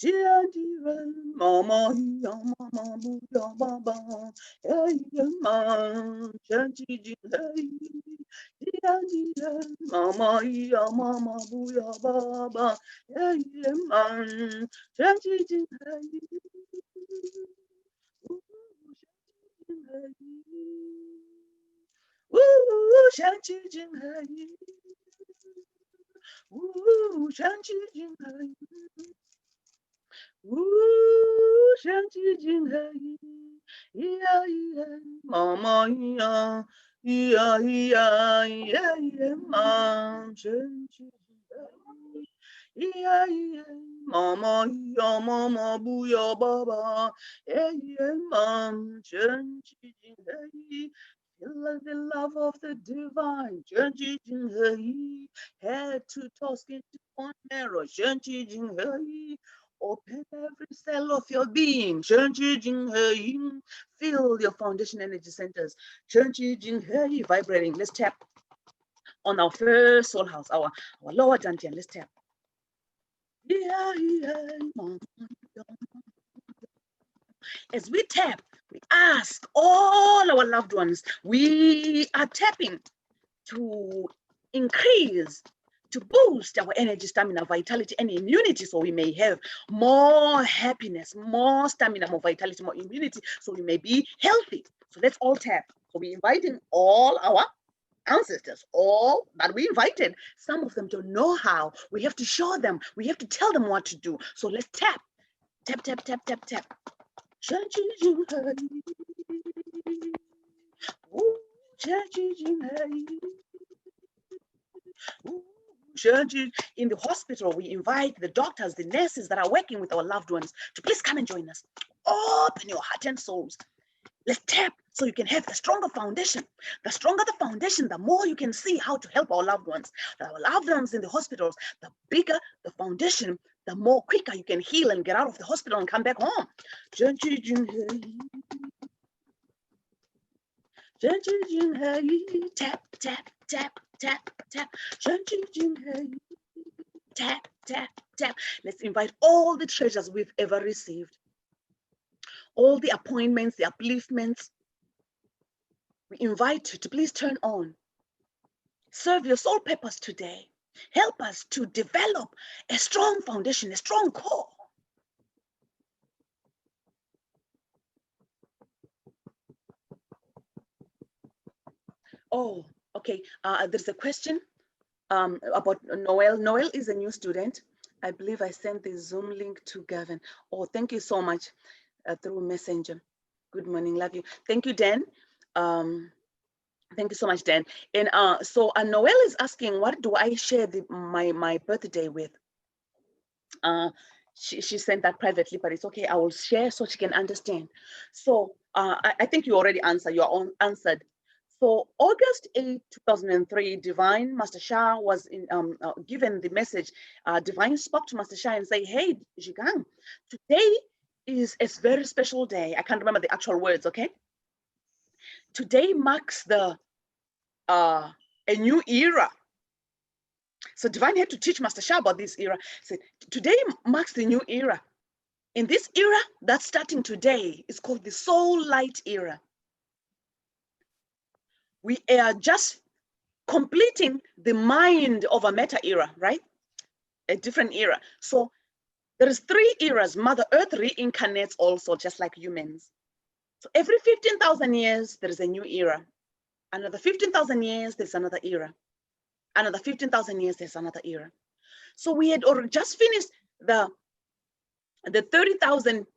Dia dia mama ya mama bu ya baba hey ya ma chen chi jing hey dia dia mama ya mama bu ya baba hey ya ma chen chi jing hey ooh chen chi jing hey ooh chen chi jing hey ooh, shanty jing hey, yeah, yeah, mama, yeah, yeah, yeah, yeah, yeah, mom, shanty jing hey, yeah, yeah, mama, yeah, mama, booyah, baba, yeah, yeah, mom, shanty jing hey. Feel like the love of the divine, shanty jing hey, head to toss into one arrow, shanty jing hey. Open every cell of your being. Feel your foundation energy centers. Vibrating. Let's tap on our first soul house, our lower dantian. Let's tap. As we tap, we ask all our loved ones, we are tapping to increase, to boost our energy, stamina, vitality, and immunity, so we may have more happiness, more stamina, more vitality, more immunity, so we may be healthy. So let's all tap. So we're inviting all our ancestors, all that we invited. Some of them don't know how. We have to show them. We have to tell them what to do. So let's tap, tap, tap, tap, tap, tap. In the hospital, we invite the doctors, the nurses that are working with our loved ones to please come and join us. Open your heart and souls. Let's tap so you can have the stronger foundation. The stronger the foundation, the more you can see how to help our loved ones. Our loved ones in the hospitals, the bigger the foundation, the more quicker you can heal and get out of the hospital and come back home. Tap, tap, tap, tap, tap. Tap, tap, tap. Let's invite all the treasures we've ever received. All the appointments, the upliftments. We invite you to please turn on. Serve your soul purpose today. Help us to develop a strong foundation, a strong core. Oh, okay. There's a question about Noel. Noel is a new student. I believe I sent the Zoom link to Gavin. Oh, thank you so much through Messenger. Good morning, love you. Thank you, Dan. Thank you so much, Dan. And so Noel is asking, what do I share my birthday with? She sent that privately, but it's okay. I will share so she can understand. So I think you already answered. You are answered. So August 8, 2003, Divine Master Shah was given the message. Divine spoke to Master Shah and say, "Hey, Jigang, today is a very special day." I can't remember the actual words. Okay. Today marks a new era. So Divine had to teach Master Shah about this era. He said, today marks the new era. In this era that's starting today is called the Soul Light era. We are just completing the mind over matter era, right? A different era. So there is 3 eras. Mother Earth reincarnates also, just like humans. So every 15,000 years, there is a new era. Another 15,000 years, there's another era. Another 15,000 years, there's another era. So we had already just finished the 30,000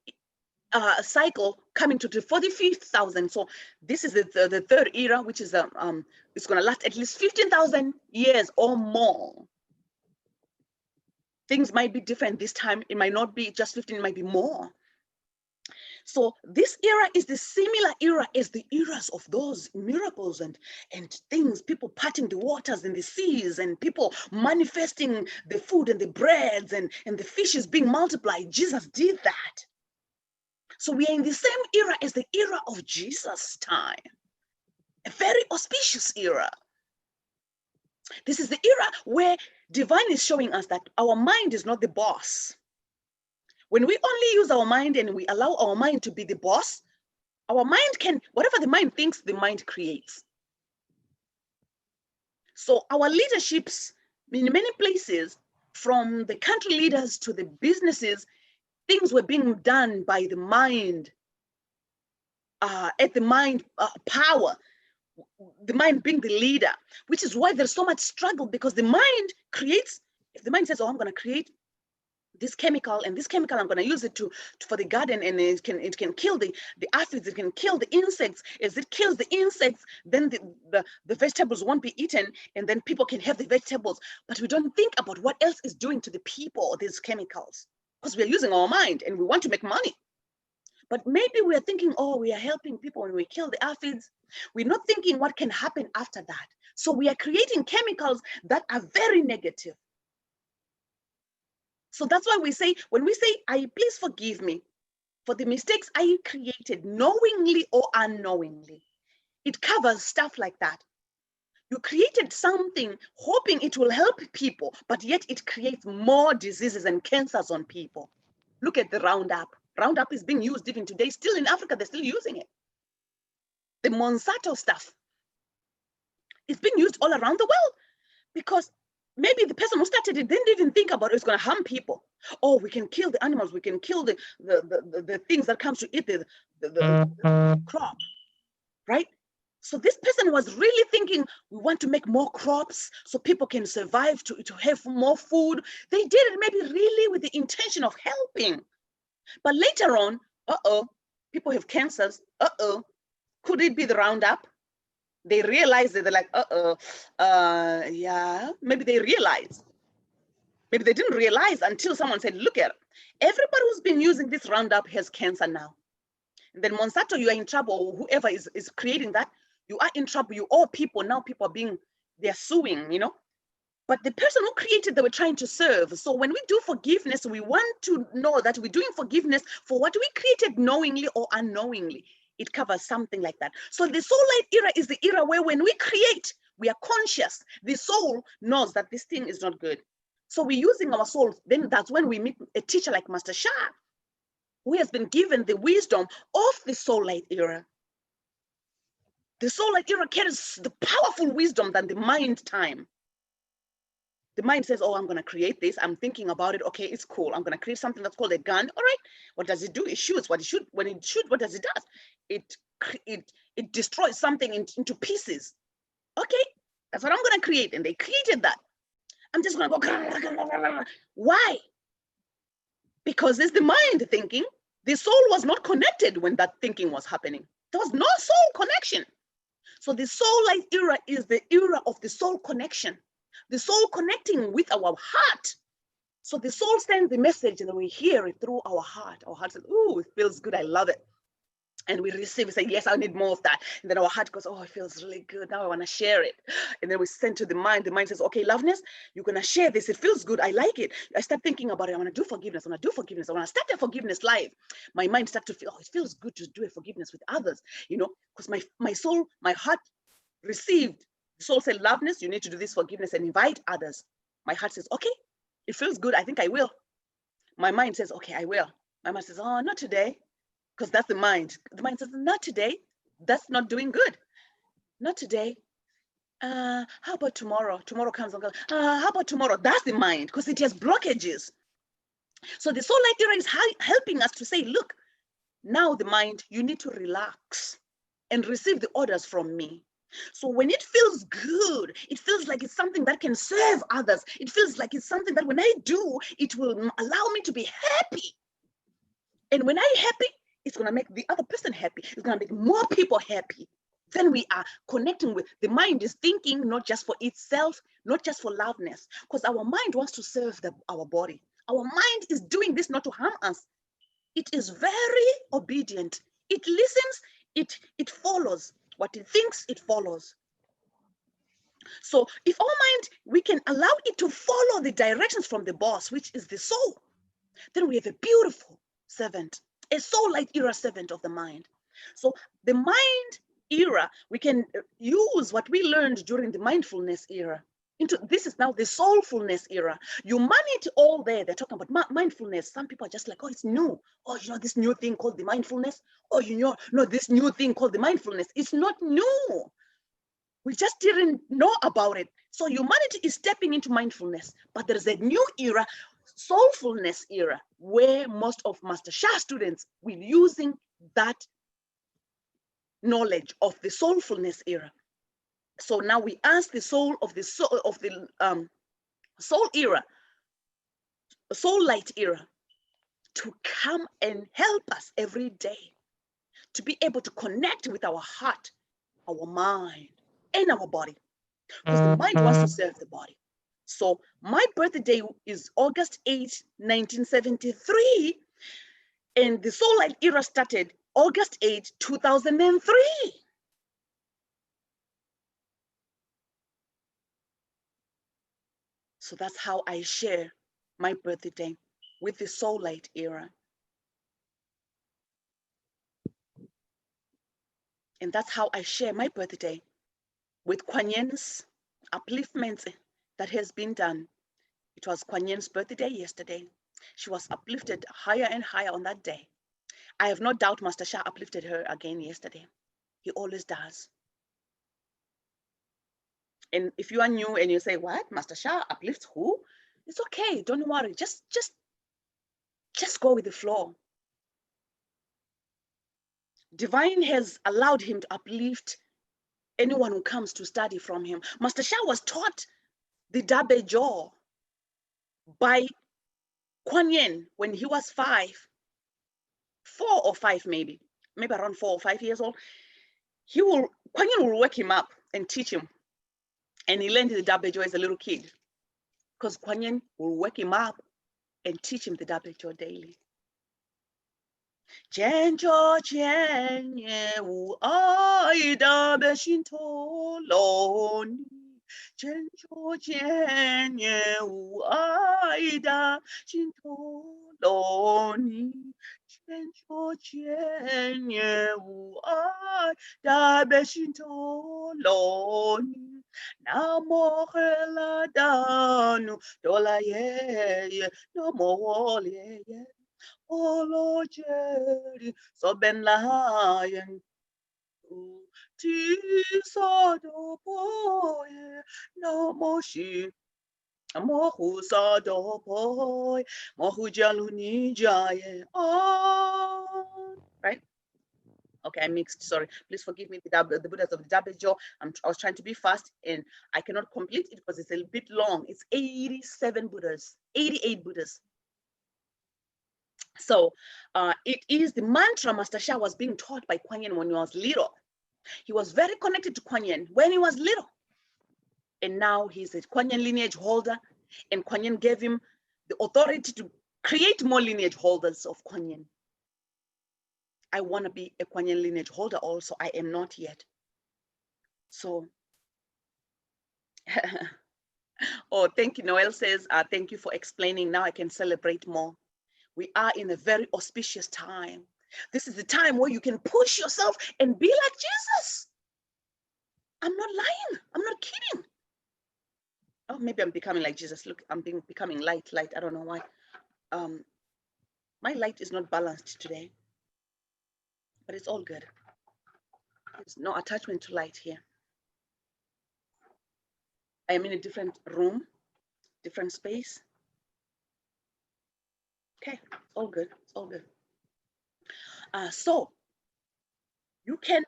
cycle coming to the 45,000. So this is the third era, which is it's going to last at least 15,000 years or more. Things might be different this time. It might not be just 15, it might be more. So this era is the similar era as the eras of those miracles and things, people parting the waters and the seas and people manifesting the food and the breads and the fishes being multiplied. Jesus did that. So we are in the same era as the era of Jesus' time, a very auspicious era. This is the era where Divine is showing us that our mind is not the boss. When we only use our mind and we allow our mind to be the boss, our mind can, whatever the mind thinks, the mind creates. So our leaderships in many places, from the country leaders to the businesses, things were being done by the mind, at the mind power, the mind being the leader, which is why there's so much struggle, because the mind creates. If the mind says, oh, I'm going to create this chemical, and this chemical I'm going to use it for the garden, and it can kill the aphids, it can kill the insects. As it kills the insects, then the vegetables won't be eaten, and then people can have the vegetables. But we don't think about what else is doing to the people these chemicals, because we're using our mind and we want to make money. But maybe we're thinking, oh, we are helping people when we kill the aphids. We're not thinking what can happen after that. So we are creating chemicals that are very negative. So that's why we say, when we say, please forgive me for the mistakes I created, knowingly or unknowingly, it covers stuff like that. You created something hoping it will help people, but yet it creates more diseases and cancers on people. Look at the Roundup. Roundup is being used even today. Still in Africa, they're still using it. The Monsanto stuff is being used all around the world, because maybe the person who started it didn't even think about it's going to harm people. Oh, we can kill the animals, we can kill the things that comes to eat the crop, right? So this person was really thinking, we want to make more crops so people can survive, to have more food. They did it maybe really with the intention of helping. But later on, people have cancers. Could it be the Roundup? They realize that they're like, yeah, maybe they realize. Maybe they didn't realize until someone said, look at it. Everybody who's been using this Roundup has cancer now. And then Monsanto, you are in trouble, or whoever is creating that, you are in trouble. You owe people. Now people are they're suing, you know. But the person who created, they were trying to serve. So when we do forgiveness, we want to know that we're doing forgiveness for what we created knowingly or unknowingly. It covers something like that. So the soul light era is the era where when we create, we are conscious. The soul knows that this thing is not good. So we're using our soul. Then that's when we meet a teacher like Master Sha, who has been given the wisdom of the soul light era. The soul light era carries the powerful wisdom than the mind time. The mind says, oh, I'm going to create this. I'm thinking about it. Okay, it's cool. I'm going to create something that's called a gun. All right. What does it do? It shoots. When it shoots, what does it do? It destroys something into pieces. Okay, that's what I'm going to create. And they created that. I'm just going to go. Why? Because it's the mind thinking. The soul was not connected when that thinking was happening. There was no soul connection. So the soul light era is the era of the soul connection. The soul connecting with our heart. So the soul sends the message and then we hear it through our heart. Our heart says, oh, it feels good. I love it. And we receive, we say, yes, I need more of that. And then our heart goes, oh, it feels really good. Now I want to share it. And then we send to the mind. The mind says, okay, Loveness, you're going to share this. It feels good. I like it. I start thinking about it. I want to do forgiveness. I want to do forgiveness. I want to start a forgiveness life. My mind starts to feel, oh, it feels good to do a forgiveness with others, you know, because my soul, my heart received. The soul said, Loveness, you need to do this forgiveness and invite others. My heart says, okay, it feels good. I think I will. My mind says, okay, I will. My mind says, oh, not today. Because that's the mind. The mind says, not today. That's not doing good. Not today. How about tomorrow? Tomorrow comes and goes. How about tomorrow? That's the mind, because it has blockages. So the soul light era is helping us to say, look, now the mind, you need to relax and receive the orders from me. So when it feels good, it feels like it's something that can serve others. It feels like it's something that when I do, it will allow me to be happy. And when I'm happy, it's going to make the other person happy. It's going to make more people happy. Then we are connecting with, the mind is thinking not just for itself, not just for loveness, because our mind wants to serve our body. Our mind is doing this not to harm us. It is very obedient. It listens, it follows. What it thinks, it follows. So if our mind, we can allow it to follow the directions from the boss, which is the soul, then we have a beautiful servant, a soul light era servant of the mind. So the mind era, we can use what we learned during the mindfulness era. into, this is now the soulfulness era. Humanity all there, they're talking about mindfulness. Some people are just like, oh, it's new. Oh, you know, this new thing called the mindfulness. Oh, you know, no, this new thing called the mindfulness. It's not new. We just didn't know about it. So humanity is stepping into mindfulness, but there's a new era, soulfulness era, where most of Master Sha students will using that knowledge of the soulfulness era. So now we ask the soul of the soul era, soul light era, to come and help us every day to be able to connect with our heart, our mind, and our body, because the mind wants to serve the body. So my birthday is August 8, 1973, and the soul light era started August 8, 2003. So that's how I share my birthday with the soul light era. And that's how I share my birthday with Kuan Yin's upliftments that has been done. It was Kuan Yin's birthday yesterday. She was uplifted higher and higher on that day. I have no doubt Master Sha uplifted her again yesterday. He always does. And if you are new and you say, what? Master Sha uplifts who? It's okay. Don't worry. Just go with the flow. Divine has allowed him to uplift anyone who comes to study from him. Master Sha was taught the Dabe Jaw by Kuan Yin when he was 4 or 5, maybe around 4 or 5 years old. Kuan Yin will wake him up and teach him. And he learned the Dabe Jaw as a little kid, because Kuan Yin will wake him up and teach him the Dabe Jaw daily. Jenjo jenye wu ai dabe shinto loni. Jenjo jenye wu ai da shinto loni. Jenjo jenye wu ai dabe shinto loni. Namo hela danu dola ye no mo ye. Olo jeri so ben lion ti so do boy no moshi mo hu so do boy mo hu jalu ni jaye oh, right? Okay, I mixed. Sorry, please forgive me. The Buddhas of the Dabe Jaw. I was trying to be fast, and I cannot complete it because it's a bit long. It's 87 Buddhas, 88 Buddhas. So it is the mantra Master Sha was being taught by Kuan Yin when he was little. He was very connected to Kuan Yin when he was little. And now he's a Kuan Yin lineage holder, and Kuan Yin gave him the authority to create more lineage holders of Kuan Yin. I want to be a Kuan Yin lineage holder also. I am not yet. So, oh, thank you. Noel says, thank you for explaining. Now I can celebrate more. We are in a very auspicious time. This is the time where you can push yourself and be like Jesus. I'm not lying. I'm not kidding. Oh, maybe I'm becoming like Jesus. Look, I'm becoming light. I don't know why. My light is not balanced today, but it's all good. There's no attachment to light here. I am in a different room, different space. Okay, it's all good. It's all good. So you can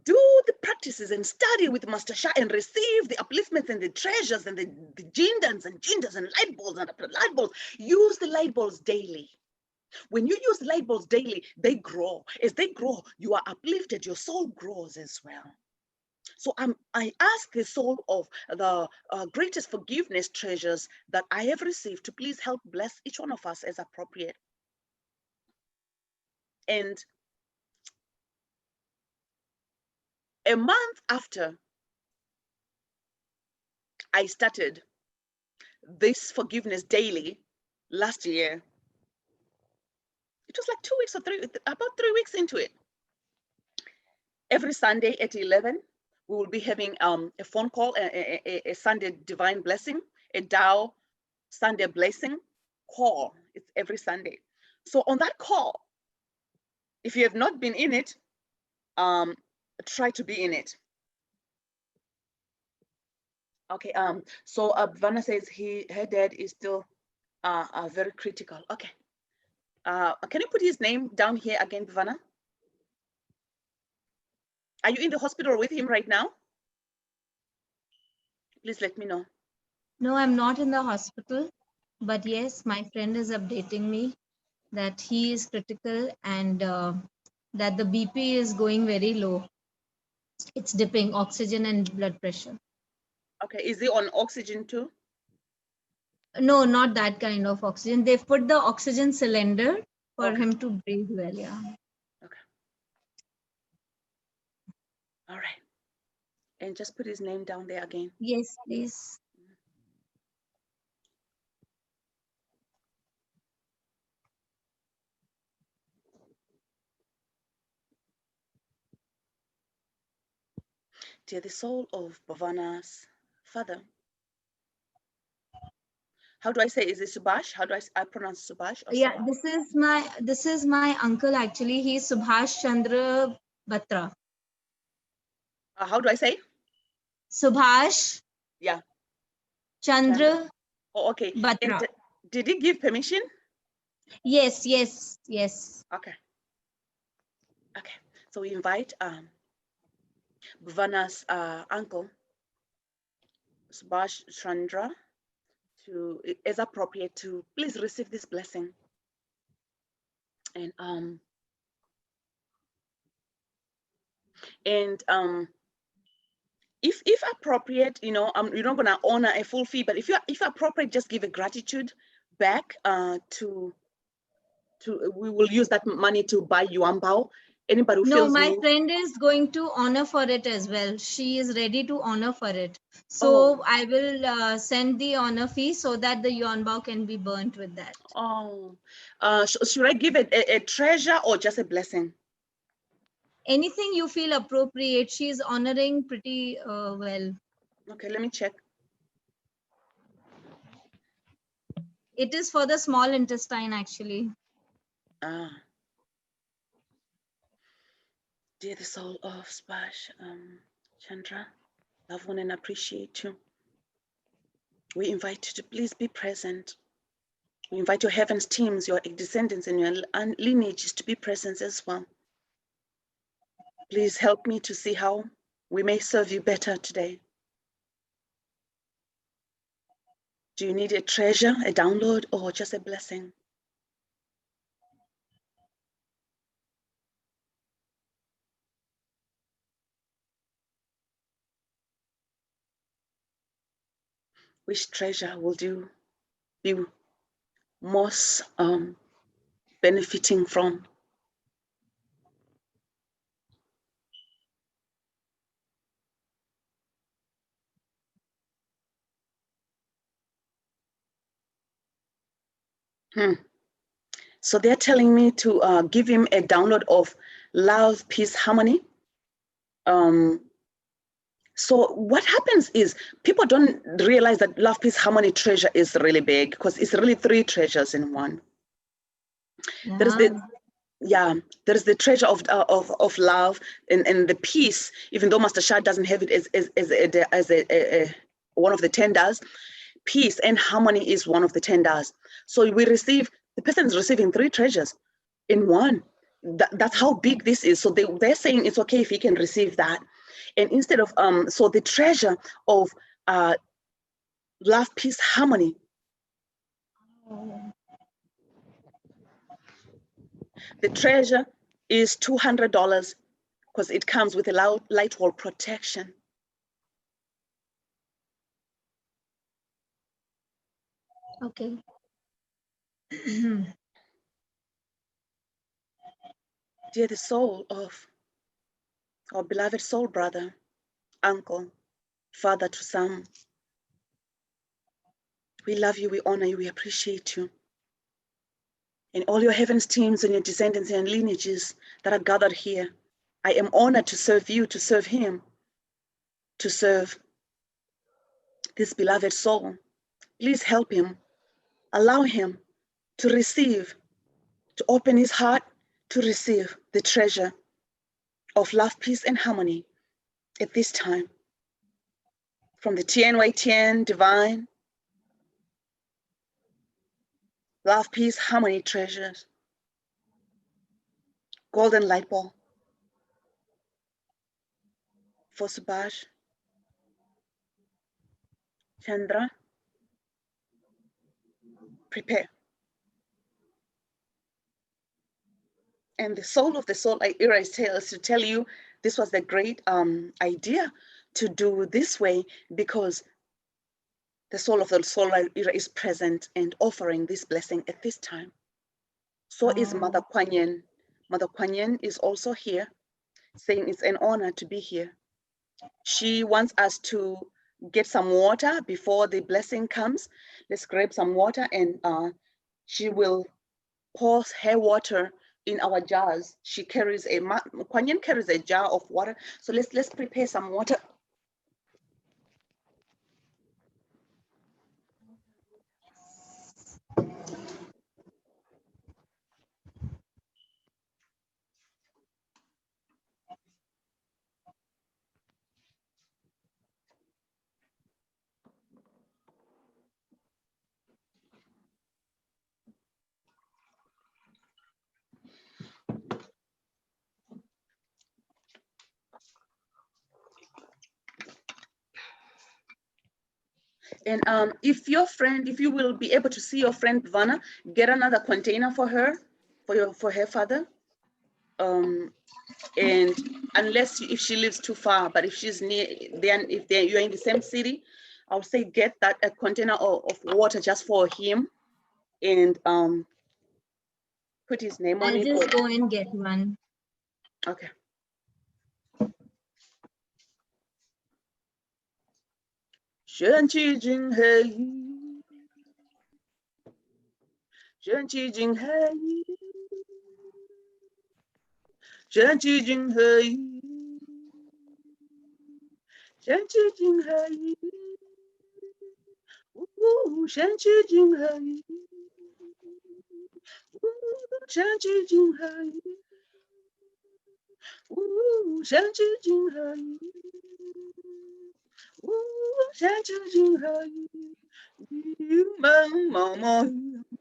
do the practices and study with Master Sha and receive the upliftments and the treasures and the jindans and light bulbs and light bulbs. Use the light bulbs daily. When you use the light bulbs daily, they grow. As they grow, you are uplifted. Your soul grows as well. So I ask the soul of the greatest forgiveness treasures that I have received to please help bless each one of us as appropriate. And a month after I started this forgiveness daily last year, it was like 2 weeks or about 3 weeks into it. Every Sunday at 11, we will be having a phone call, a Sunday divine blessing, a Tao Sunday blessing call. It's every Sunday. So on that call, if you have not been in it, try to be in it. Okay. So Vanna says her dad is still very critical. Okay. Can you put his name down here again, Vanna? Are you in the hospital with him right now? Please let me know. No, I'm not in the hospital, but yes, my friend is updating me that he is critical and that the BP is going very low. It's dipping, oxygen and blood pressure. Okay, is he on oxygen too? No, not that kind of oxygen. They've put the oxygen cylinder for Okay. him to breathe well, yeah. Okay. All right. And just put his name down there again. Yes, please. Dear the soul of Bhavana's father. How do I say? Is it Subhash? How do I pronounce Subhash or Yeah, Subhash? this is my uncle actually. He's Subhash Chandra Batra. How do I say? Subhash Yeah. Chandra Oh, okay. And Batra. did he give permission? Yes, yes, yes. Okay. Okay. So we invite Bhavana's uncle, Subhash Chandra, to, as appropriate, to please receive this blessing. And if appropriate, you're not gonna honor a full fee, but if appropriate, just give a gratitude back to we will use that money to buy yuambao. Anybody who No, feels my moved. friend is going to honor for it as well. She is ready to honor for it. Oh, So I will send the honor fee so that the yuanbao can be burnt with that. oh, should I give it a treasure or just a blessing? Anything you feel appropriate. She is honoring pretty well. Okay, let me check. It is for the small intestine actually. Dear the soul of Splash, Chandra, love, one, and appreciate you. We invite you to please be present. We invite your heavens teams, your descendants, and your lineages to be present as well. Please help me to see how we may serve you better today. Do you need a treasure, a download, or just a blessing? Which treasure will you be most benefiting from? So they're telling me to give him a download of love, peace, harmony. So what happens is people don't realize that love, peace, harmony treasure is really big because it's really 3 treasures in one. There is there is the treasure of love and the peace. Even though Master Shah doesn't have it as one of the 10 does, peace and harmony is one of the 10 does. So the person is receiving 3 treasures in one. That's how big this is. So they're saying it's okay if he can receive that. And instead of so the treasure of love, peace, harmony. The treasure is $200 because it comes with a light wall protection. Okay. Dear the soul of our beloved soul brother, uncle, father to some, we love you, we honor you, we appreciate you. And all your heavens teams and your descendants and lineages that are gathered here, I am honored to serve you, to serve him. to serve this beloved soul. Please help him. Allow him to receive, to open his heart to receive the treasure of love, peace, and harmony at this time. From the TNYTN divine, love, peace, harmony treasures, golden light ball for Subhash, Chandra, prepare. And the soul of the soul era is to tell you this was the great idea to do this way, because the soul of the soul era is present and offering this blessing at this time. So is Mother Kuan Yin. Mother Kuan Yin is also here, saying it's an honor to be here. She wants us to get some water before the blessing comes. Let's grab some water, and she will pour her water in our jars. She carries Kuan Yin carries a jar of water. So let's prepare some water. And if you will be able to see your friend Vanna, get another container for her, for her father. And if she lives too far, but if she's near, then if you're in the same city, I would say get that a container of water just for him, and put his name on I'll it. just go and get one. Okay. Shen qi jing hei, shen qi jing hei, shen qi jing hei, shen qi jing hei, shen qi jing hei, shen qi jing hei, shen qi jing hei, shen qi jing hei, yu men mao mao yu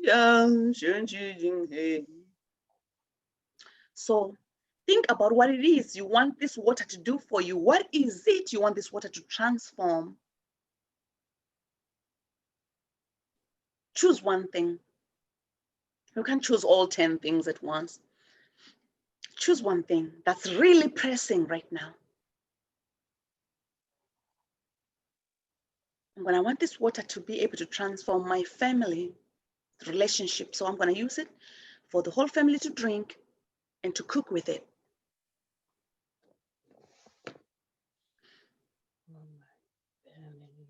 yang shen qi jing hei. So think about what it is you want this water to do for you. What is it you want this water to transform? Choose one thing. You can't choose all 10 things at once. Choose one thing that's really pressing right now. I want this water to be able to transform my family relationship. So I'm going to use it for the whole family to drink and to cook with it.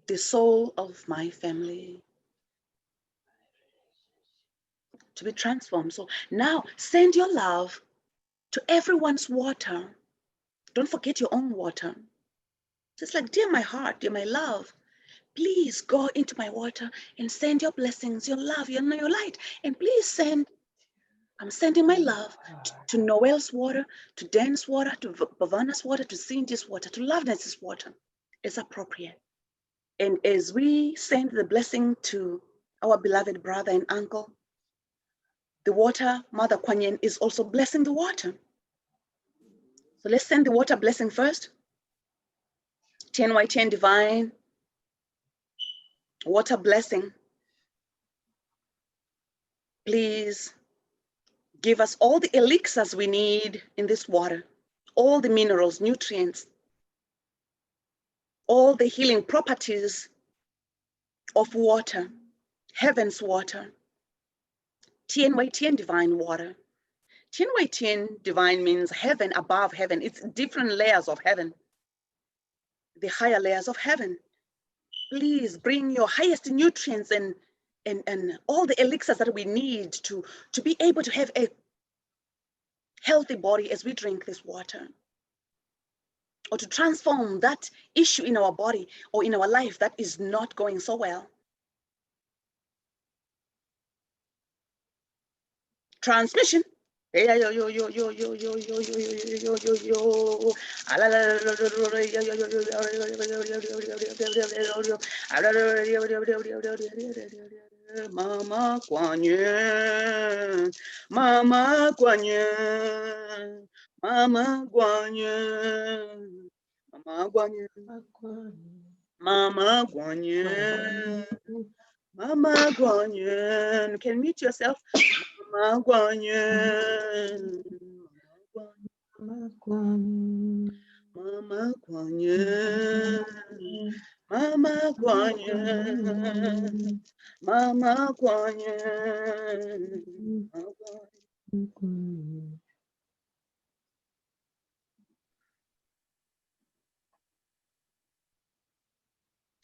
The soul of my family to be transformed. So now send your love to everyone's water. Don't forget your own water. Just like, dear my heart, dear my love, please go into my water and send your blessings, your love, your light. And please I'm sending my love to Noel's water, to Dan's water, to Bhavana's water, to Cindy's water, to Loveness's water. It's appropriate. And as we send the blessing to our beloved brother and uncle, the water, Mother Kuan Yin is also blessing the water. So let's send the water blessing first. TNYTN divine water blessing. Please give us all the elixirs we need in this water, all the minerals, nutrients, all the healing properties of water, heaven's water, TNYTN divine water. TNYTN divine means heaven above heaven. It's different layers of heaven, the higher layers of heaven. Please bring your highest nutrients and all the elixirs that we need to be able to have a healthy body as we drink this water. or to transform that issue in our body or in our life that is not going so well. Transmission. Mama Guanyin, Mama Guanyin, Mama Guanyin, Mama Guanyin, Mama Guanyin, Mama Guanyin. Can you mute yourself? Mama Guanyin, Mama Guanyin, Mama Guanyin, Mama Guanyin, Mama Guanyin, Mama Guanyin.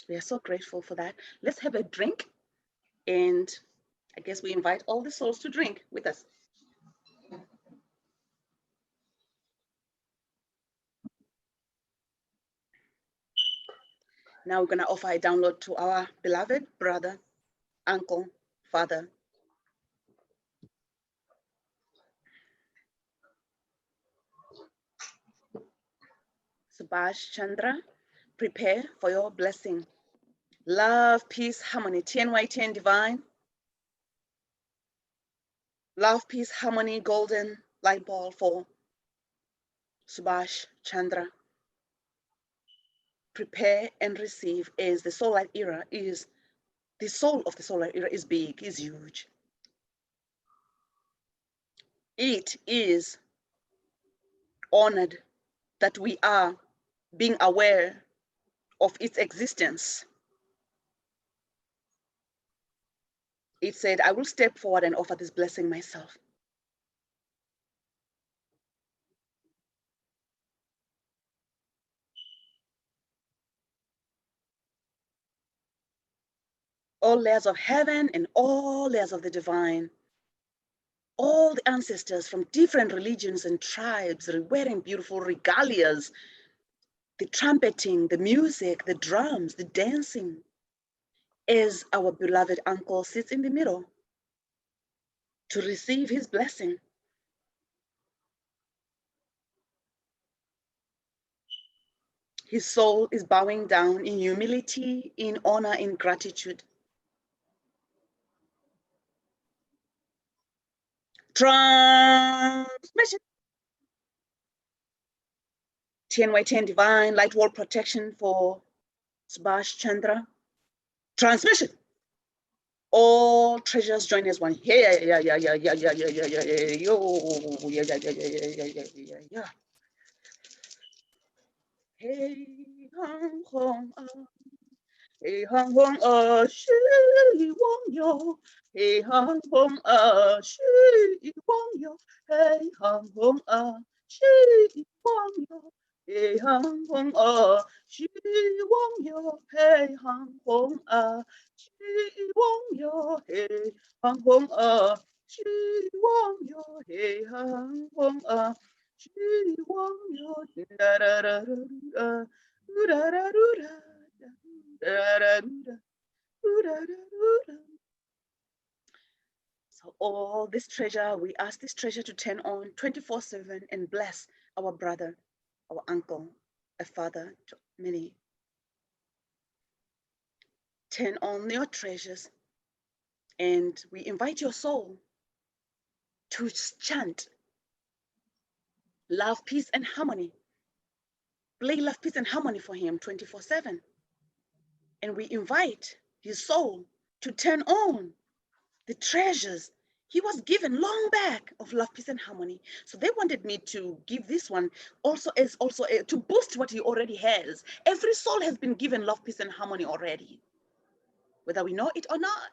We are so grateful for that. Let's have a drink, and I guess we invite all the souls to drink with us. Now we're going to offer a download to our beloved brother, uncle, father. Subhash Chandra, prepare for your blessing. Love, peace, harmony, TNY10 divine. Love, peace, harmony, golden light ball for Subhash Chandra. Prepare and receive, as the solar era is, the soul of the solar era is big, is huge. It is honored that we are being aware of its existence. It said, I will step forward and offer this blessing myself. All layers of heaven and all layers of the divine, all the ancestors from different religions and tribes wearing beautiful regalias, the trumpeting, the music, the drums, the dancing, as our beloved uncle sits in the middle to receive his blessing. His soul is bowing down in humility, in honor, in gratitude. Transmission. TNY10 divine light wall protection for Subhash Chandra. Transmission. All treasures join as one. Yeah, yeah, yeah, yeah, yeah, yeah, yeah, yeah, yeah, yeah, yo, yeah, yeah, yeah, yeah, yeah, yeah, yeah, yeah. Hey, hong hong ah, hey hong hong ah, shi wong yo. Hey hong hong ah, shi wong yo. Hey hong hong ah, shi wong yo. Hey hong hong ah, shi wong yo. Hey hong hong ah, shi wong yo. Hey hong hong ah, shi wong yo. Hey hong hong ah. So all this treasure, we ask this treasure to turn on 24/7 and bless our brother, our uncle, a father to many. Turn on your treasures, and we invite your soul to chant love, peace, and harmony. Play love, peace, and harmony for him 24/7. And we invite his soul to turn on the treasures he was given long back of love, peace, and harmony. So they wanted me to give this one also as to boost what he already has. Every soul has been given love, peace, and harmony already, whether we know it or not.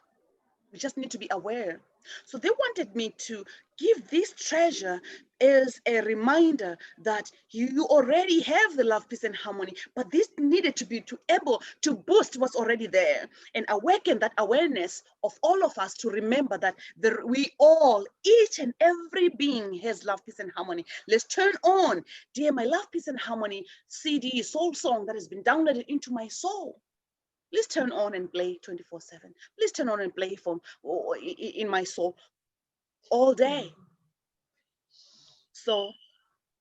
We just need to be aware. So they wanted me to give this treasure as a reminder that you already have the love, peace, and harmony, but this needed to be able to boost what's already there and awaken that awareness of all of us to remember that we all, each and every being has love, peace, and harmony. Let's turn on, dear, my love, peace, and harmony CD, soul song that has been downloaded into my soul. Please turn on and play 24/7. Please turn on and play in my soul all day. So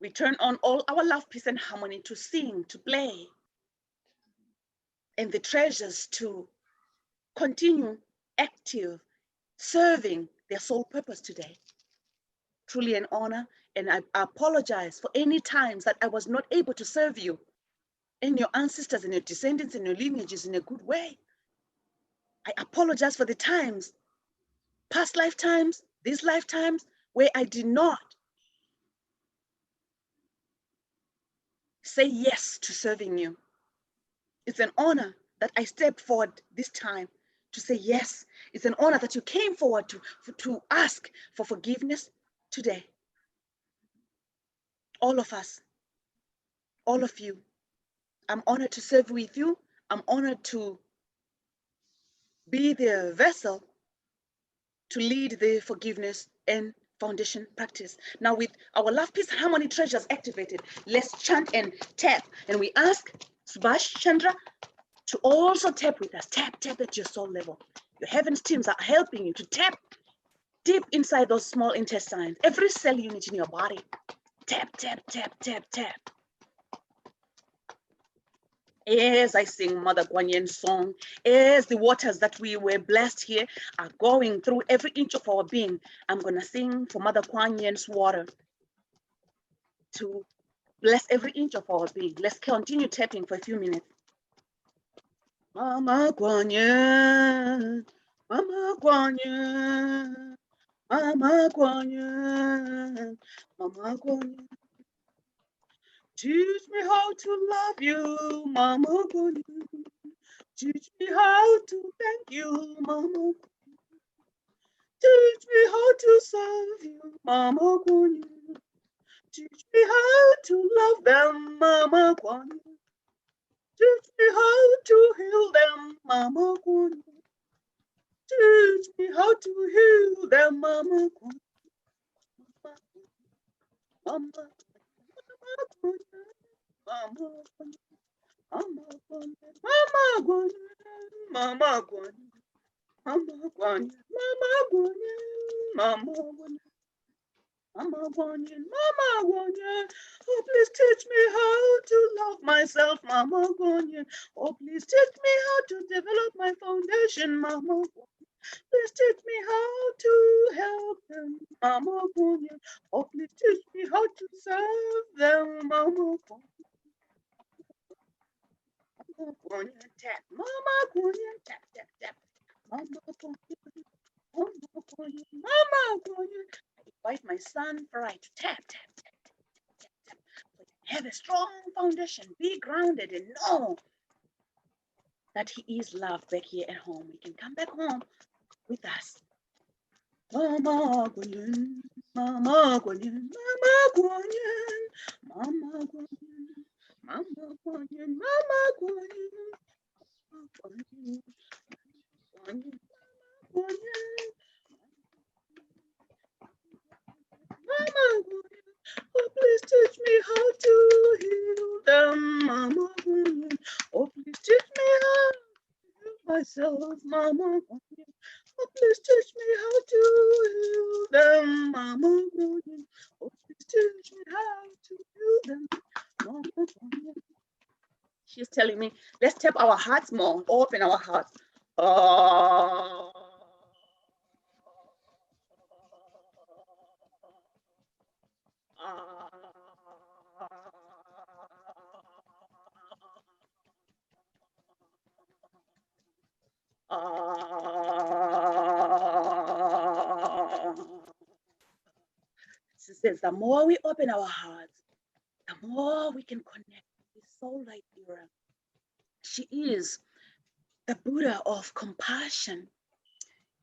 we turn on all our love, peace, and harmony to sing, to play, and the treasures to continue active, serving their sole purpose today. Truly an honor, and I apologize for any times that I was not able to serve you and your ancestors and your descendants and your lineages in a good way. I apologize for the times, past lifetimes, these lifetimes, where I did not say yes to serving you. It's an honor that I stepped forward this time to say yes. It's an honor that you came forward to ask for forgiveness today. All of us, all of you, I'm honored to serve with you. I'm honored to be the vessel to lead the forgiveness and foundation practice. Now, with our love, peace, harmony treasures activated, let's chant and tap. And we ask Subhash Chandra to also tap with us. Tap at your soul level. Your heavens teams are helping you to tap deep inside those small intestines, every cell unit in your body. Tap. As I sing Mother Kuan Yin's song, as the waters that we were blessed here are going through every inch of our being, I'm going to sing for Mother Kuan Yin's water to bless every inch of our being. Let's continue tapping for a few minutes. Mama Kuan Yin, Mama Kuan Yin, Mama Kuan Yin, Mama Kuan Yin. Teach me how to love you, Mama Kuan Yin. Teach me how to thank you, Mama. Teach me how to serve you, Mama Kuan Yin. Teach me how to love them, Mama Kuan Yin. Teach me how to heal them, Mama Kuan Yin. Teach me how to heal them, Mama Kuan Yin. Mama Kuan Yin. Mama Kuan Yin. Mama Kuan Yin. Mama Kuan Yin. Mama Kuan Yin. Mama Kuan Yin. Mama Kuan Yin. Mama Kuan Yin. Mama Kuan Yin, Mama Kuan Yin. Oh, please teach me how to love myself, Mama Kuan Yin. Oh, please teach me how to develop my foundation, Mama Kuan Yin. Please teach me how to help them, Mama Kuan Yin. Oh, please teach me how to serve them, Mama Kuan Yin. Mama Kuan Yin, tap. Mama Kuan Yin, tap. Mama Kuan Yin. Mama Kuan Yin. Mama Kuan Yin. I invite my son Farai to tap. Have a strong foundation, be grounded, and know that he is loved back here at home. He can come back home with us. Mama Kuan Yin, Mama Kuan Yin, Mama Kuan Yin, Mama Kuan Yin, Mama Kuan Yin, Mama Kuan Yin, Mama Kuan Yin, Kuan Yin, Kuan Yin, Mama Kuan Yin. Oh, please teach me how to heal them, Mama Kuan Yin. Oh, please teach me how to heal myself, Mama Kuan Yin. Oh, please teach me how to heal them, Mama Kuan Yin. Oh, please teach me how to heal them, Mama Kuan Yin. She's telling me, let's tap our hearts more, open our hearts. Oh. She says, the more we open our hearts, the more we can connect with soul light era. She is the Buddha of compassion.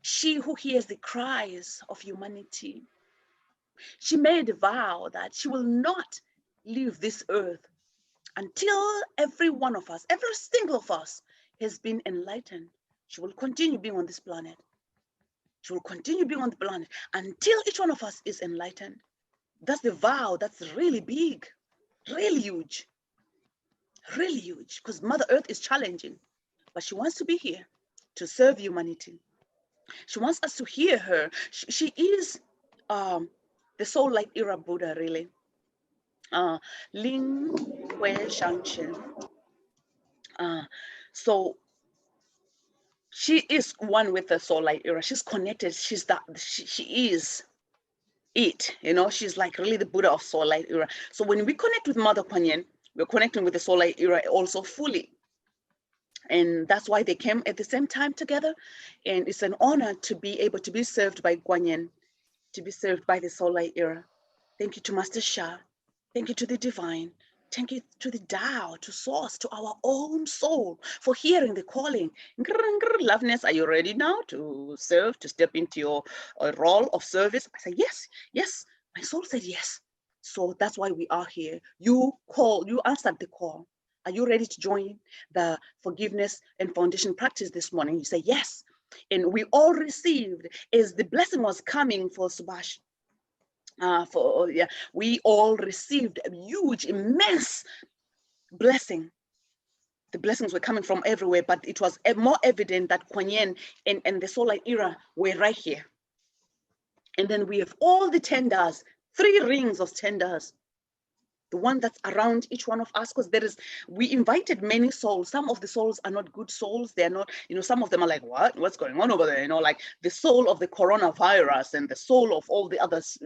She who hears the cries of humanity. She made a vow that she will not leave this earth until every one of us, every single of us, has been enlightened. She will continue being on this planet. She will continue being on the planet until each one of us is enlightened. That's the vow. That's really big, really huge, because Mother Earth is challenging, but she wants to be here to serve humanity. She wants us to hear her. She is the soul light era Buddha, really. Ling Hui Shangchen. So she is one with the soul light era. She's connected. She's that. She is it. You know, she's like really the Buddha of soul light era. So when we connect with Mother Kuan Yin, we're connecting with the soul light era also fully. And that's why they came at the same time together. And it's an honor to be able to be served by Kuan Yin, to be served by the soul light era. Thank you to Master Sha. Thank you to the divine. Thank you to the Tao, to Source, to our own soul for hearing the calling. Loveness, are you ready now to serve, to step into your role of service? I said, yes, yes. My soul said yes. So that's why we are here. You answered the call. Are you ready to join the forgiveness and foundation practice this morning? You say yes. And we all received as the blessing was coming for Subhash. We all received a huge, immense blessing. The blessings were coming from everywhere, but it was more evident that Kuan Yin and the solar era were right here. And then we have all the tenders, 3 rings of tenders. The one that's around each one of us, because we invited many souls. Some of the souls are not good souls. They're not, some of them are like, what's going on over there? Like the soul of the coronavirus and the soul of all the others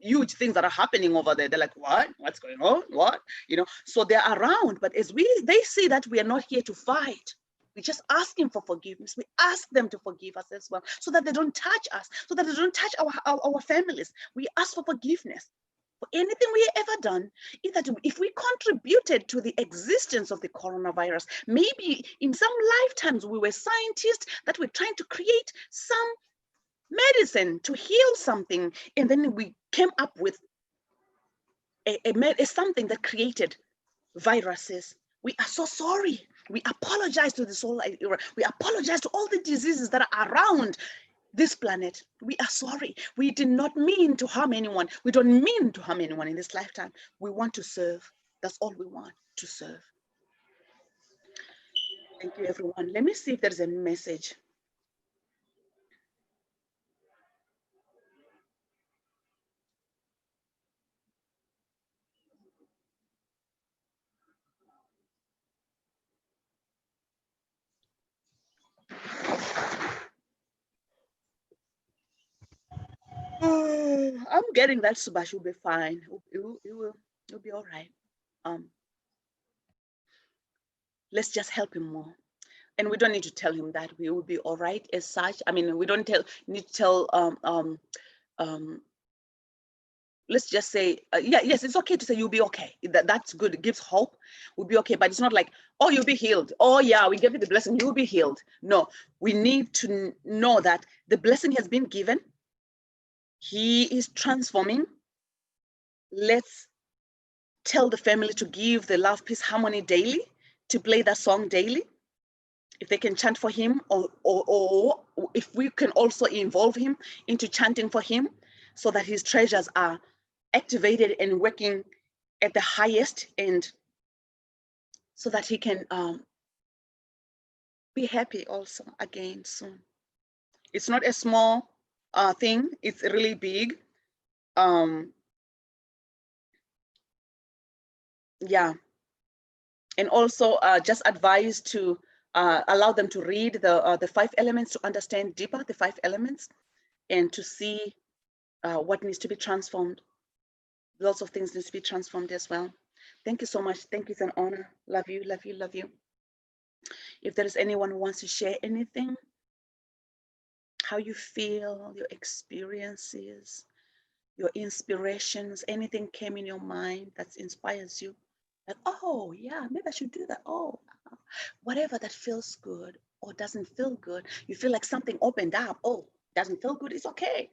huge things that are happening over there. They're like, what's going on? What? So they're around, but they see that we are not here to fight. We're just asking for forgiveness. We ask them to forgive us as well, so that they don't touch us, so that they don't touch our families. We ask for forgiveness for anything we ever done. If we contributed to the existence of the coronavirus, maybe in some lifetimes we were scientists that were trying to create some medicine to heal something, and then we came up with something that created viruses. We are so sorry. We apologize to the solar era. We apologize to all the diseases that are around this planet. We are sorry. We did not mean to harm anyone. We don't mean to harm anyone in this lifetime. We want to serve. That's all we want, to serve. Thank you, everyone. Let me see if there's a message. I'm getting that Subash will be fine. It will be all right. Let's just help him more. And we don't need to tell him that we will be all right as such. I mean, we don't need to tell, let's just say, yes, it's okay to say you'll be okay. That's good. It gives hope. We'll be okay. But it's not like, oh, you'll be healed. Oh, yeah, we give you the blessing. You'll be healed. No, we need to know that the blessing has been given. He is transforming. Let's tell the family to give the love, peace, harmony daily, to play that song daily. If they can chant for him, or if we can also involve him into chanting for him, so that his treasures are activated and working at the highest, and so that he can be happy also again soon. It's not a small thing, it's really big. Yeah. And also just advise to allow them to read the 5 elements, to understand deeper the 5 elements, and to see what needs to be transformed. Lots of things need to be transformed as well. Thank you so much. Thank you. It's an honor. Love you, love you, love you. If there is anyone who wants to share anything, how you feel, your experiences, your inspirations, anything came in your mind that inspires you, like, oh yeah, maybe I should do that. Oh, whatever that feels good, or doesn't feel good, you feel like something opened up. Oh, doesn't feel good. It's okay.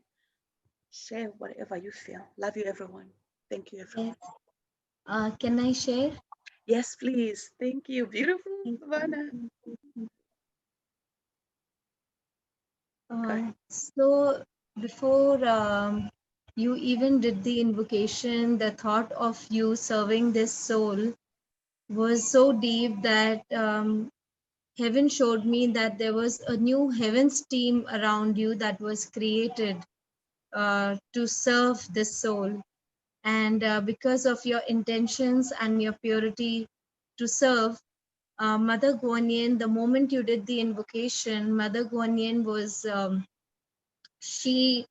Share whatever you feel. Love you, everyone. Thank you, everyone. Yes. Can I share? Yes, please. Thank you. Beautiful, Thank Savannah. you. Okay. So before you even did the invocation, the thought of you serving this soul was so deep that heaven showed me that there was a new heavens team around you that was created to serve this soul. And because of your intentions and your purity to serve, Mother Guanyin, the moment you did the invocation, Mother Guanyin was she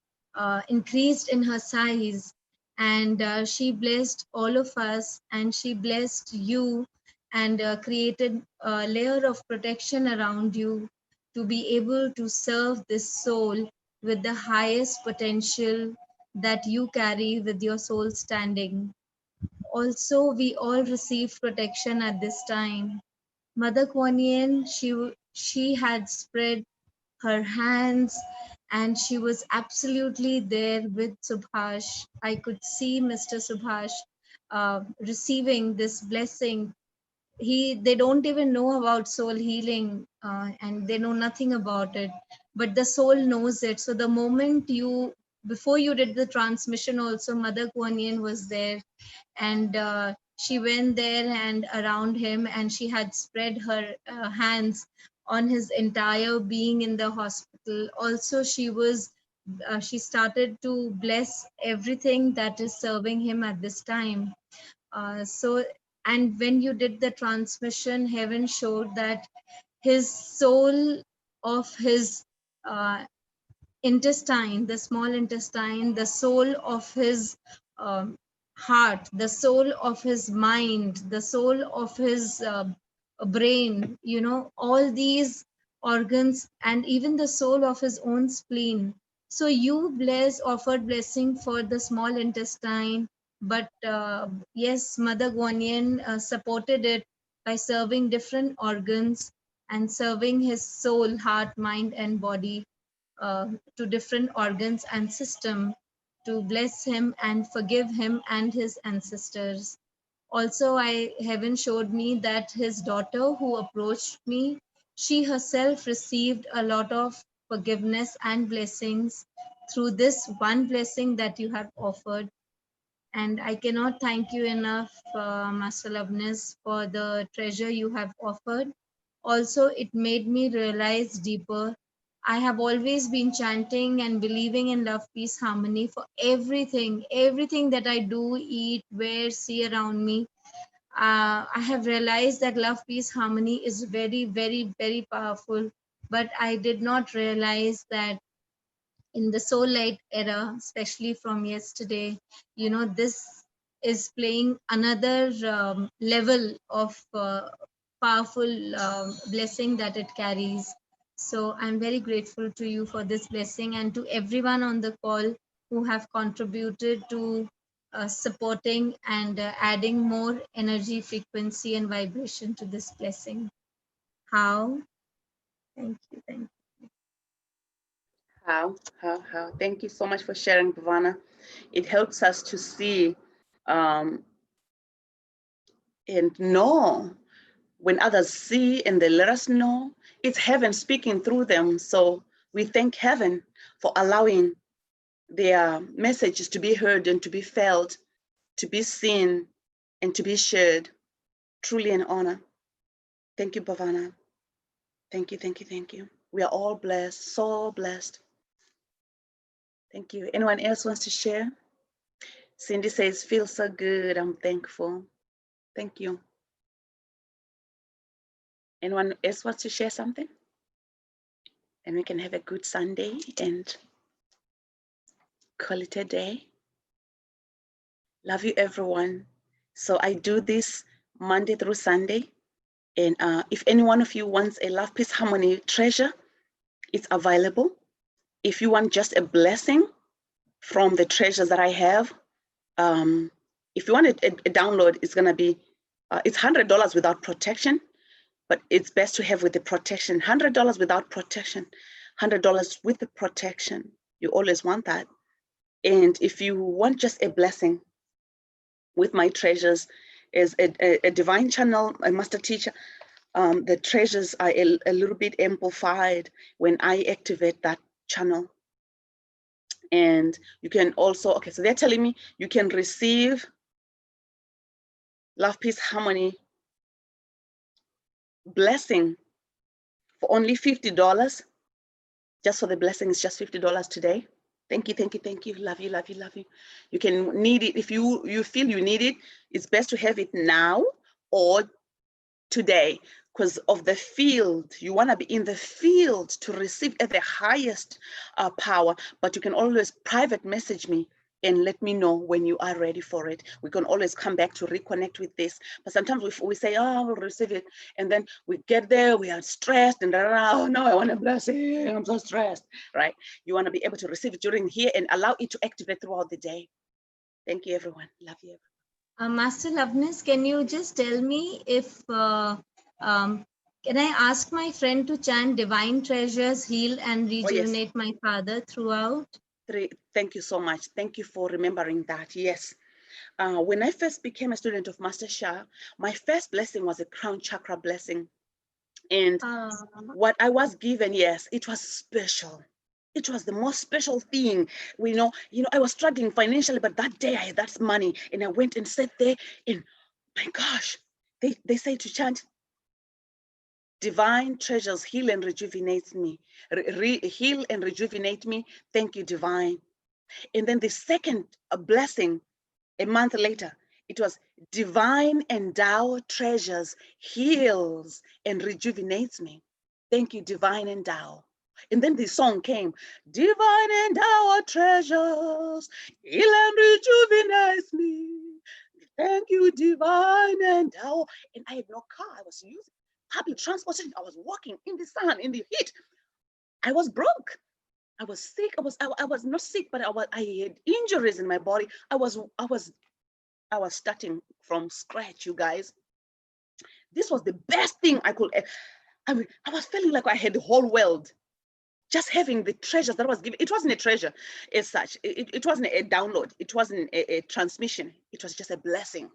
increased in her size, and she blessed all of us, and she blessed you, and created a layer of protection around you to be able to serve this soul with the highest potential that you carry with your soul standing. Also, we all receive protection at this time. Mother Kuan Yin, she had spread her hands, and she was absolutely there with Subhash. I could see Mr. Subhash receiving this blessing. They don't even know about soul healing, and they know nothing about it, but the soul knows it. So the moment you, before you did the transmission also, Mother Kuan Yin was there, and she went there and around him, and she had spread her hands on his entire being in the hospital. Also, she started to bless everything that is serving him at this time. So, and when you did the transmission, heaven showed that his soul of his uh, intestine, the small intestine, the soul of his heart, the soul of his mind, the soul of his brain, all these organs, and even the soul of his own spleen. So you offered blessing for the small intestine, but yes, Mother Guanyin supported it by serving different organs and serving his soul, heart, mind, and body uh, to different organs and system to bless him and forgive him and his ancestors. Also, heaven showed me that his daughter who approached me, she herself received a lot of forgiveness and blessings through this one blessing that you have offered. And I cannot thank you enough, Master Loveness, for the treasure you have offered. Also, it made me realize deeper. I have always been chanting and believing in love, peace, harmony for everything that I do, eat, wear, see around me. I have realized that love, peace, harmony is very, very, very powerful. But I did not realize that in the soul light era, especially from yesterday, this is playing another level of powerful blessing that it carries. So I'm very grateful to you for this blessing, and to everyone on the call who have contributed to supporting and adding more energy, frequency, and vibration to this blessing. How? Thank you. Thank you. How. Thank you so much for sharing, Bhavana. It helps us to see um, and know when others see and they let us know, it's heaven speaking through them. So we thank heaven for allowing their messages to be heard and to be felt, to be seen, and to be shared. Truly an honor. Thank you, Bhavana. Thank you, thank you, thank you. We are all blessed, so blessed. Thank you. Anyone else wants to share? Cindy says, feel so good. I'm thankful. Thank you. Anyone else wants to share something? And we can have a good Sunday and call it a day. Love you, everyone. So I do this Monday through Sunday. And if any one of you wants a love, peace, harmony treasure, it's available. If you want just a blessing from the treasures that I have, if you want a download, it's going to be, it's $100 without protection. but it's best to have with the protection. $100 without protection, $100 with the protection. You always want that. And if you want just a blessing, with my treasures is a divine channel, a master teacher. The treasures are a little bit amplified when I activate that channel. And you can also, okay, so they're telling me you can receive love, peace, harmony, blessing for only $50. Just for the blessing, it's just $50 today. Thank you, thank you, thank you. Love you, love you, love you. You can need it if you feel you need it. It's best to have it now or today, because of the field. You want to be in the field to receive at the highest power. But you can always private message me and let me know when you are ready for it. We can always come back to reconnect with this. But sometimes we say, oh, we'll receive it. And then we get there, we are stressed and oh no, I want a blessing. I'm so stressed, right? You want to be able to receive it during here and allow it to activate throughout the day. Thank you, everyone. Love you. Master Loveness, can you just tell me if, can I ask my friend to chant Divine Treasures, heal and rejuvenate my father throughout? Thank you so much. Thank you for remembering that. Yes. When I first became a student of Master Sha, my first blessing was a crown chakra blessing. And what I was given, yes, it was special. It was the most special thing. I was struggling financially, but that day I had that money and I went and sat there and my gosh, they say to chant, Divine Treasures, heal and rejuvenate me. Heal and rejuvenate me. Thank you, Divine. And then the second blessing, a month later, it was Divine Endow Treasures, heals and rejuvenates me. Thank you, Divine Endow. And then the song came, Divine Endow Treasures, heal and rejuvenates me. Thank you, Divine Endow. And I had no car. I was using public transportation. I was walking in the sun, in the heat. I was broke. I was sick. I was not sick, but I had injuries in my body. I was starting from scratch, you guys. This was the best thing I could. I was feeling like I had the whole world. Just having the treasures that I was given. It wasn't a treasure as such. It wasn't a download. It wasn't a transmission. It was just a blessing.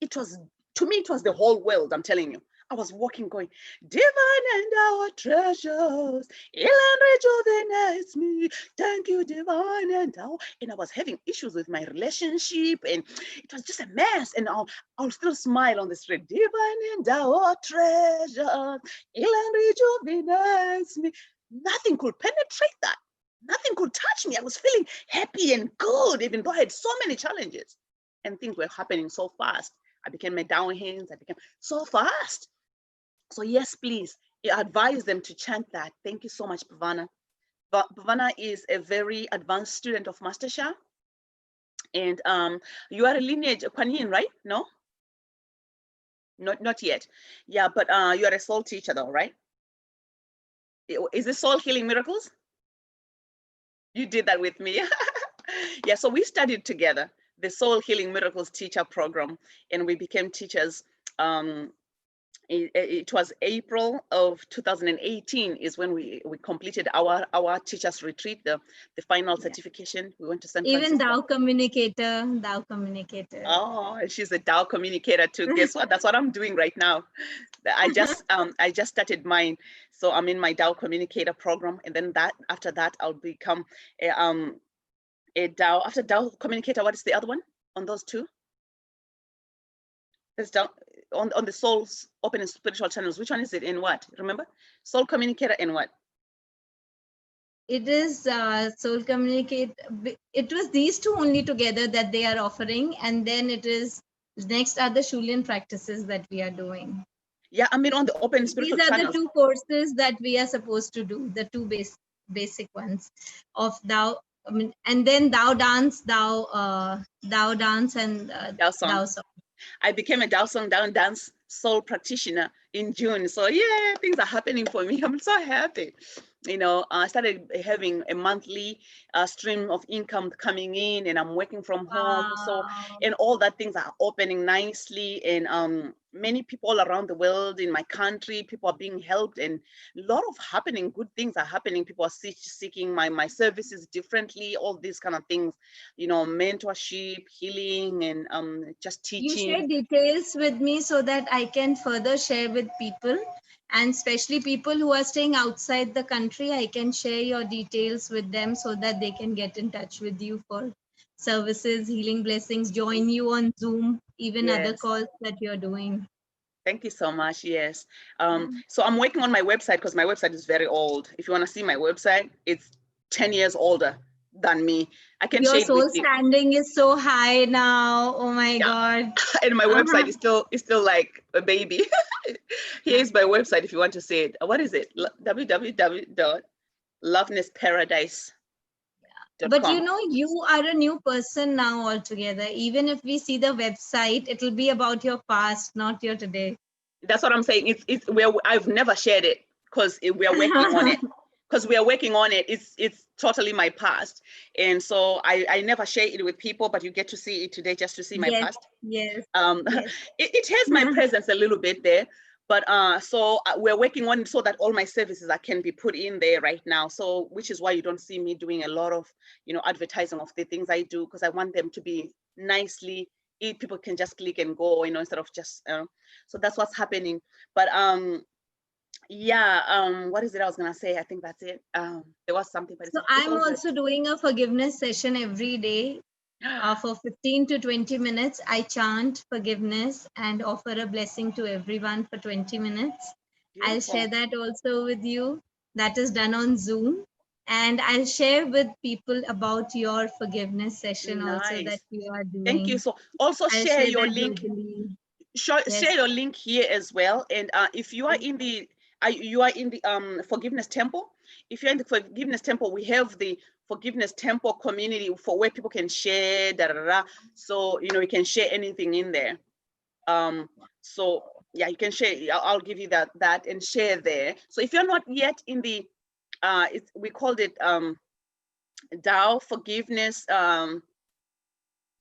It was, to me, it was the whole world, I'm telling you. I was walking going, Divine and our treasures, heal and rejuvenates me. Thank you, Divine and our. And I was having issues with my relationship and it was just a mess. And I'll still smile on the street. Divine and our treasures, heal and rejuvenates me. Nothing could penetrate that. Nothing could touch me. I was feeling happy and good, even though I had so many challenges and things were happening so fast. I became my down hands. I became so fast. So yes, please, I advise them to chant that. Thank you so much, Bhavana. Bhavana is a very advanced student of Master Sha. And you are a lineage of Kuan Yin, right? No? Not yet. Yeah, but you are a soul teacher though, right? Is this Soul Healing Miracles? You did that with me. Yeah, so we studied together the Soul Healing Miracles teacher program, and we became teachers. It was April of 2018 is when we completed our teachers retreat, the final certification. We went to San Francisco. Even thou communicator. Oh, she's a Tao communicator too. Guess what? That's what I'm doing right now. I just started mine, so I'm in my Tao communicator program, and then after that I'll become a Tao. After Tao communicator, what is the other one on those two? There's Tao on the soul's open and spiritual channels. Which one is it in what? Remember? Soul communicator in what? It is soul communicate. It was these two only together that they are offering, and then it is next are the Shulian practices that we are doing. Yeah, I mean on the open spiritual channels. These are channels. the two courses that we are supposed to do, the two basic ones of thou. I mean, and then thou dance, thou dance, and thou song. I became a Dao Song Down Dance soul practitioner in June. So yeah, things are happening for me. I'm so happy. I started having a monthly stream of income coming in, and I'm working from home. So, Wow. and all that things are opening nicely, and many people around the world, in my country, people are being helped, and a lot of happening, good things are happening. People are seeking my services differently, all these kind of things, mentorship, healing, and just You share teaching. details with me so that I can further share with people, and especially people who are staying outside the country. I can share your details with them so that they can get in touch with you for services, healing blessings, join you on Zoom, even other Yes. calls that you're doing. Thank you so much. Yes. Yeah. So I'm working on my website because my website is very old. If you want to see my website, it's 10 years older than me. I can Your share it with soul you. standing is so high now. Oh my Yeah. God. And my Uh-huh. website is still like a baby. Here's my website if you want to see it. What is it? www.lovenessparadise.com. But you are a new person now altogether. Even if we see the website, it'll be about your past, not your today. That's what I'm saying. I've never shared it because we are working on it. Because we are working on it. It's totally my past, and so I never share it with people. But you get to see it today, just to see my Yes, past. yes, um yes. it has my presence a little bit there, but so we're working on it so that all my services can be put in there right now, so which is why you don't see me doing a lot of advertising of the things I do, because I want them to be nicely, people can just click and go, instead of just so that's what's happening. But yeah, what is it I was gonna say? I think that's it. There was something, but So it's I'm all good. also doing a forgiveness session every day. For 15 to 20 minutes, I chant forgiveness and offer a blessing to everyone for 20 minutes. I'll share Beautiful. that also with you. That is done on Zoom. And I'll share with people about your forgiveness session also that Nice. you are Thank you. doing. So also I'll share share your that link. verbally. Share Yes. your link here as well. And if you are in the forgiveness temple, if you're in the forgiveness temple, we have the forgiveness temple community for where people can share, da, da, da, da. So you can share anything in there. So yeah, you can share. I'll give you that and share there. So if you're not yet in the we called it Tao forgiveness,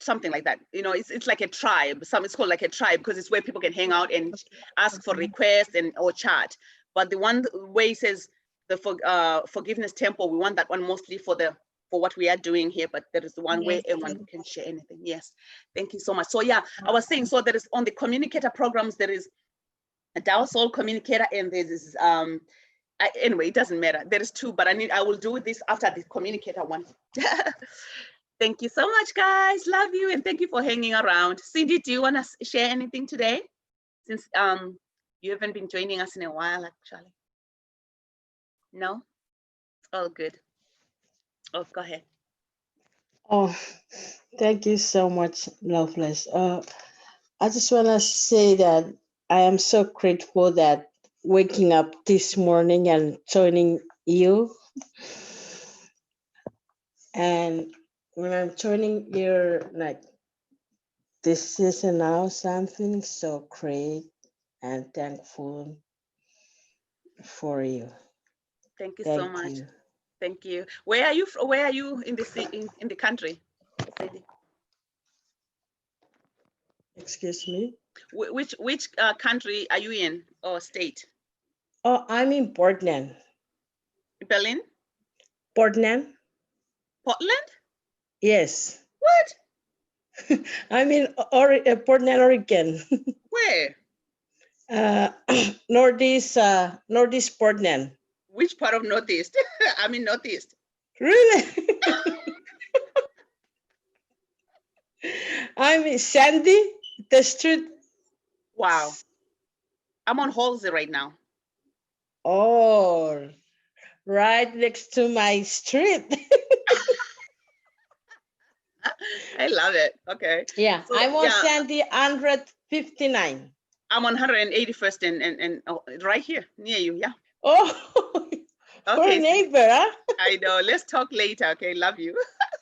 something like that. It's like a tribe. It's called like a tribe because it's where people can hang out and ask for Okay. requests and or chat. But the one way says the forgiveness temple, we want that one mostly for what we are doing here. But there is the one where Yes, everyone yes. can share anything. Yes, thank you so much. So yeah, I was saying, so there is on the communicator programs, there is a Tao Soul communicator, and there is anyway, it doesn't matter. There is two, but I will do this after the communicator one. Thank you so much, guys. Love you, and thank you for hanging around. Cindy, do you want to share anything today? Since you haven't been joining us in a while, actually. No, all good. Oh, go ahead. Oh, thank you so much, Loveless. I just want to say that I am so grateful that waking up this morning and joining you. And when I'm joining you, like, this is now something so great and thankful for you. Thank you so Thank much. you. Thank you. Where are you? Where are you in the country? Cindy? Excuse me. Which country are you in, or state? Oh, I'm in Portland. Berlin? Portland? Portland? Yes. What? I'm in Portland, Oregon. Where? uh, Northeast Portland. Which part of Northeast? I'm in Northeast. Really? I'm in Sandy, the street. Wow. I'm on Halsey right now. Oh, right next to my street. I love it. Okay. Yeah, So I'm on yeah, Sandy 159. I'm on 181st and right here near you. Yeah. Oh, we're Okay, Cindy. neighbor, huh? I know. Let's talk later. Okay. Love you.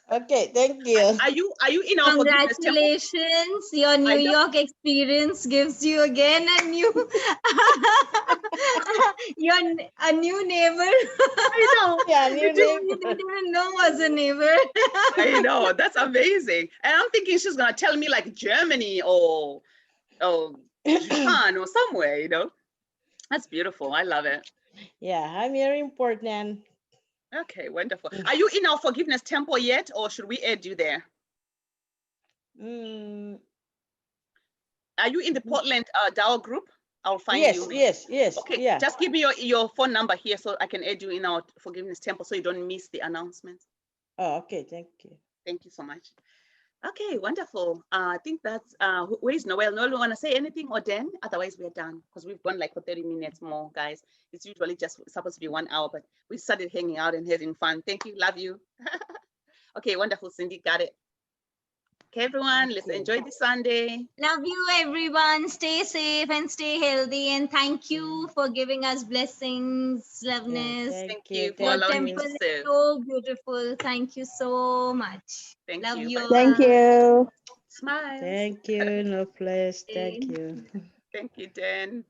Okay, thank you. Are you in our forgiveness temple? Congratulations. Your New I know. York experience gives you again a new a new neighbor. I know. Yeah, Which new you neighbor. didn't even know was a neighbor. I know. That's amazing. And I'm thinking she's gonna tell me like Germany or Japan or somewhere, you know. That's beautiful. I love it. Yeah, I'm here in Portland. Okay, wonderful. Are you in our forgiveness temple yet, or should we add you there? Mm, Are you in the Portland DAO group? I'll find yes, you. yes, Okay, yeah. just give me your phone number here so I can add you in our forgiveness temple so you don't miss the announcements. Oh, okay, thank you. Thank you so much. Okay, wonderful. I think that's where is Noel? Noel, you want to say anything or Dan? Otherwise, we're done because we've gone like for 30 minutes more, guys. It's usually just supposed to be 1 hour, but we started hanging out and having fun. Thank you. Love you. Okay, wonderful, Cindy. Got it. Okay, everyone, let's enjoy the Sunday. Love you, everyone. Stay safe and stay healthy. And thank you for giving us blessings, Yeah, Loveness. Thank thank you, you for Your thank allowing me temple to you. is serve. so beautiful. Thank you so much. Thank Love you. you Bye all. Thank bye. you. Smiles. Thank you, no place. Thank Okay. you. Thank you, Dan.